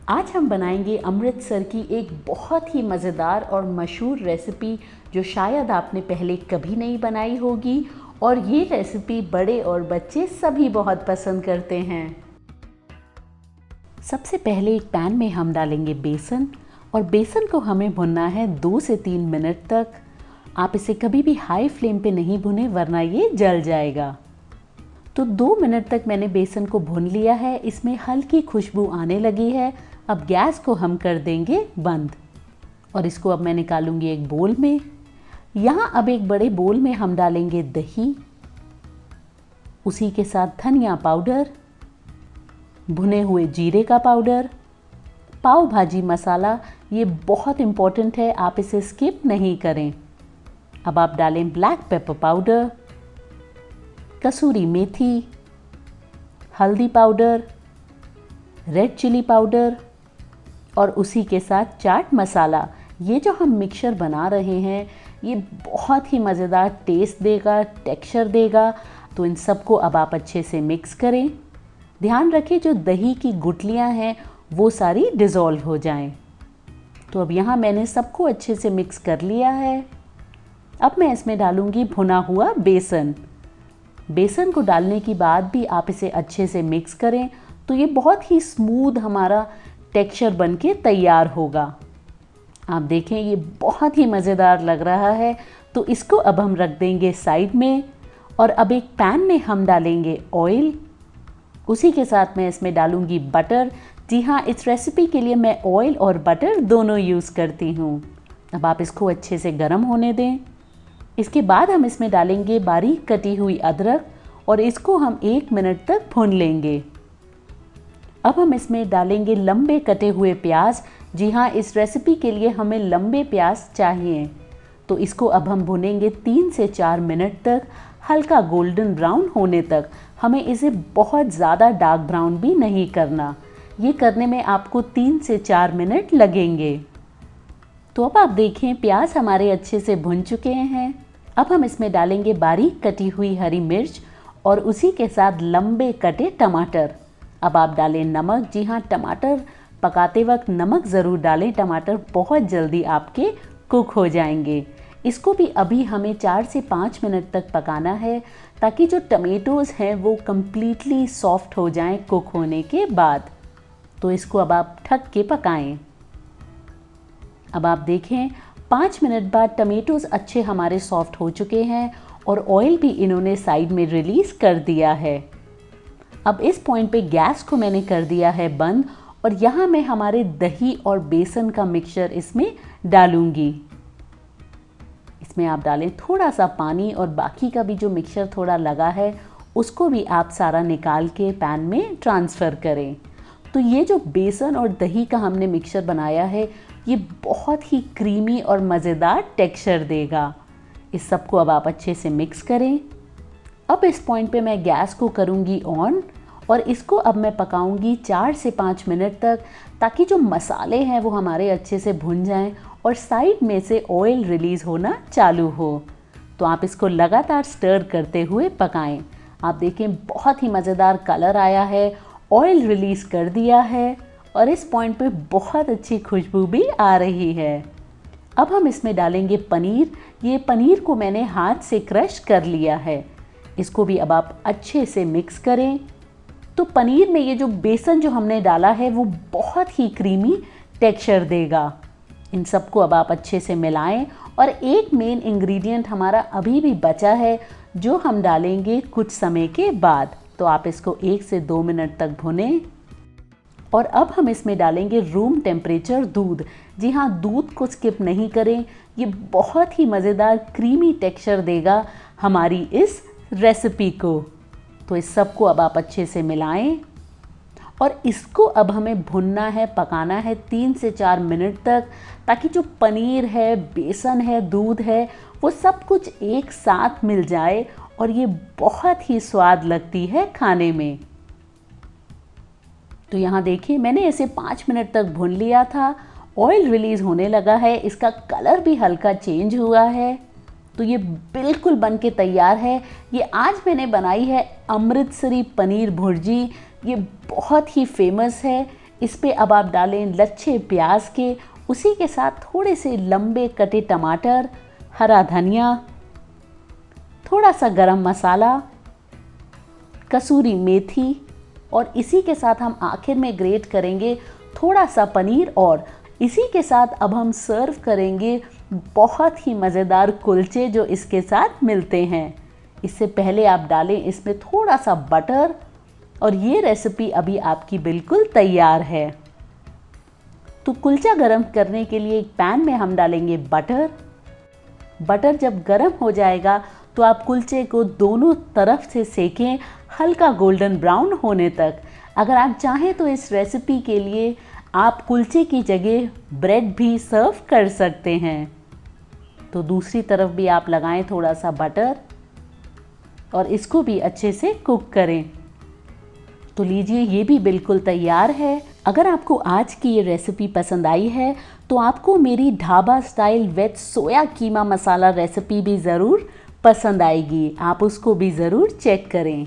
आज हम बनाएंगे अमृतसर की एक बहुत ही मज़ेदार और मशहूर रेसिपी जो शायद आपने पहले कभी नहीं बनाई होगी और ये रेसिपी बड़े और बच्चे सभी बहुत पसंद करते हैं। सबसे पहले एक पैन में हम डालेंगे बेसन और बेसन को हमें भुनना है 2 से 3 मिनट तक। आप इसे कभी भी हाई फ्लेम पे नहीं भुने वरना ये जल जाएगा। तो 2 मिनट तक मैंने बेसन को भून लिया है, इसमें हल्की खुशबू आने लगी है। अब गैस को हम कर देंगे बंद और इसको अब मैं निकालूंगी एक बोल में। यहाँ अब एक बड़े बोल में हम डालेंगे दही, उसी के साथ धनिया पाउडर, भुने हुए जीरे का पाउडर, पाव भाजी मसाला, ये बहुत इम्पोर्टेंट है, आप इसे स्किप नहीं करें। अब आप डालें ब्लैक पेपर पाउडर, कसूरी मेथी, हल्दी पाउडर, रेड चिली पाउडर और उसी के साथ चाट मसाला। ये जो हम मिक्सचर बना रहे हैं ये बहुत ही मज़ेदार टेस्ट देगा, टेक्सचर देगा। तो इन सबको अब आप अच्छे से मिक्स करें। ध्यान रखें जो दही की गुठलियाँ हैं वो सारी डिज़ोल्व हो जाएं। तो अब यहाँ मैंने सबको अच्छे से मिक्स कर लिया है। अब मैं इसमें डालूँगी भुना हुआ बेसन। बेसन को डालने के बाद भी आप इसे अच्छे से मिक्स करें तो ये बहुत ही स्मूथ हमारा टेक्सचर बनके तैयार होगा। आप देखें ये बहुत ही मज़ेदार लग रहा है। तो इसको अब हम रख देंगे साइड में और अब एक पैन में हम डालेंगे ऑयल। उसी के साथ मैं इसमें डालूंगी बटर। जी हाँ, इस रेसिपी के लिए मैं ऑयल और बटर दोनों यूज़ करती हूँ। अब आप इसको अच्छे से गर्म होने दें। इसके बाद हम इसमें डालेंगे बारीक कटी हुई अदरक और इसको हम 1 मिनट तक भून लेंगे। अब हम इसमें डालेंगे लंबे कटे हुए प्याज। जी हाँ, इस रेसिपी के लिए हमें लंबे प्याज चाहिए। तो इसको अब हम भुनेंगे 3 से 4 मिनट तक, हल्का गोल्डन ब्राउन होने तक। हमें इसे बहुत ज़्यादा डार्क ब्राउन भी नहीं करना, ये करने में आपको 3 से 4 मिनट लगेंगे। तो अब आप देखें प्याज हमारे अच्छे से भुन चुके हैं। अब हम इसमें डालेंगे बारीक कटी हुई हरी मिर्च और उसी के साथ लंबे कटे टमाटर। अब आप डालें नमक। जी हाँ, टमाटर पकाते वक्त नमक ज़रूर डालें, टमाटर बहुत जल्दी आपके कुक हो जाएंगे। इसको भी अभी हमें 4 से 5 मिनट तक पकाना है ताकि जो टमेटोज़ हैं वो कम्प्लीटली सॉफ्ट हो जाएं कुक होने के बाद। तो इसको अब आप ढक के पकाएं। अब आप देखें 5 मिनट बाद टमेटोज़ अच्छे हमारे सॉफ्ट हो चुके हैं और ऑयल भी इन्होंने साइड में रिलीज़ कर दिया है। अब इस पॉइंट पे गैस को मैंने कर दिया है बंद और यहाँ मैं हमारे दही और बेसन का मिक्सचर इसमें डालूंगी। इसमें आप डालें थोड़ा सा पानी और बाकी का भी जो मिक्सचर थोड़ा लगा है उसको भी आप सारा निकाल के पैन में ट्रांसफ़र करें। तो ये जो बेसन और दही का हमने मिक्सचर बनाया है ये बहुत ही क्रीमी और मज़ेदार टेक्सचर देगा। इस सबको अब आप अच्छे से मिक्स करें। अब इस पॉइंट पे मैं गैस को करूँगी ऑन और इसको अब मैं पकाऊंगी 4 से 5 मिनट तक ताकि जो मसाले हैं वो हमारे अच्छे से भुन जाएं और साइड में से ऑयल रिलीज़ होना चालू हो। तो आप इसको लगातार स्टर करते हुए पकाएं। आप देखें बहुत ही मज़ेदार कलर आया है, ऑयल रिलीज़ कर दिया है और इस पॉइंट पे बहुत अच्छी खुशबू भी आ रही है। अब हम इसमें डालेंगे पनीर। ये पनीर को मैंने हाथ से क्रश कर लिया है। इसको भी अब आप अच्छे से मिक्स करें। तो पनीर में ये जो बेसन जो हमने डाला है वो बहुत ही क्रीमी टेक्सचर देगा। इन सबको अब आप अच्छे से मिलाएं और एक मेन इंग्रेडिएंट हमारा अभी भी बचा है जो हम डालेंगे कुछ समय के बाद। तो आप इसको 1 से 2 मिनट तक भुनें और अब हम इसमें डालेंगे रूम टेम्परेचर दूध। जी हाँ, दूध को स्किप नहीं करें, ये बहुत ही मज़ेदार क्रीमी टेक्सचर देगा हमारी इस रेसिपी को। तो इस सब को अब आप अच्छे से मिलाएं और इसको अब हमें भुनना है, पकाना है 3 से 4 मिनट तक ताकि जो पनीर है, बेसन है, दूध है वो सब कुछ एक साथ मिल जाए और ये बहुत ही स्वाद लगती है खाने में। तो यहाँ देखिए मैंने इसे 5 मिनट तक भून लिया था, ऑयल रिलीज़ होने लगा है, इसका कलर भी हल्का चेंज हुआ है। तो ये बिल्कुल बन के तैयार है। ये आज मैंने बनाई है अमृतसरी पनीर भुर्जी। ये बहुत ही फेमस है। इस पे अब आप डालें लच्छे प्याज के, उसी के साथ थोड़े से लंबे कटे टमाटर, हरा धनिया, थोड़ा सा गरम मसाला, कसूरी मेथी और इसी के साथ हम आखिर में ग्रेट करेंगे थोड़ा सा पनीर और इसी के साथ अब हम सर्व करेंगे बहुत ही मज़ेदार कुलचे जो इसके साथ मिलते हैं। इससे पहले आप डालें इसमें थोड़ा सा बटर और ये रेसिपी अभी आपकी बिल्कुल तैयार है। तो कुलचा गरम करने के लिए एक पैन में हम डालेंगे बटर। बटर जब गरम हो जाएगा तो आप कुलचे को दोनों तरफ से सेकें हल्का गोल्डन ब्राउन होने तक। अगर आप चाहें तो इस रेसिपी के लिए आप कुलचे की जगह ब्रेड भी सर्व कर सकते हैं। तो दूसरी तरफ भी आप लगाएं थोड़ा सा बटर और इसको भी अच्छे से कुक करें। तो लीजिए ये भी बिल्कुल तैयार है। अगर आपको आज की ये रेसिपी पसंद आई है तो आपको मेरी ढाबा स्टाइल वेज सोया कीमा मसाला रेसिपी भी ज़रूर पसंद आएगी। आप उसको भी ज़रूर चेक करें।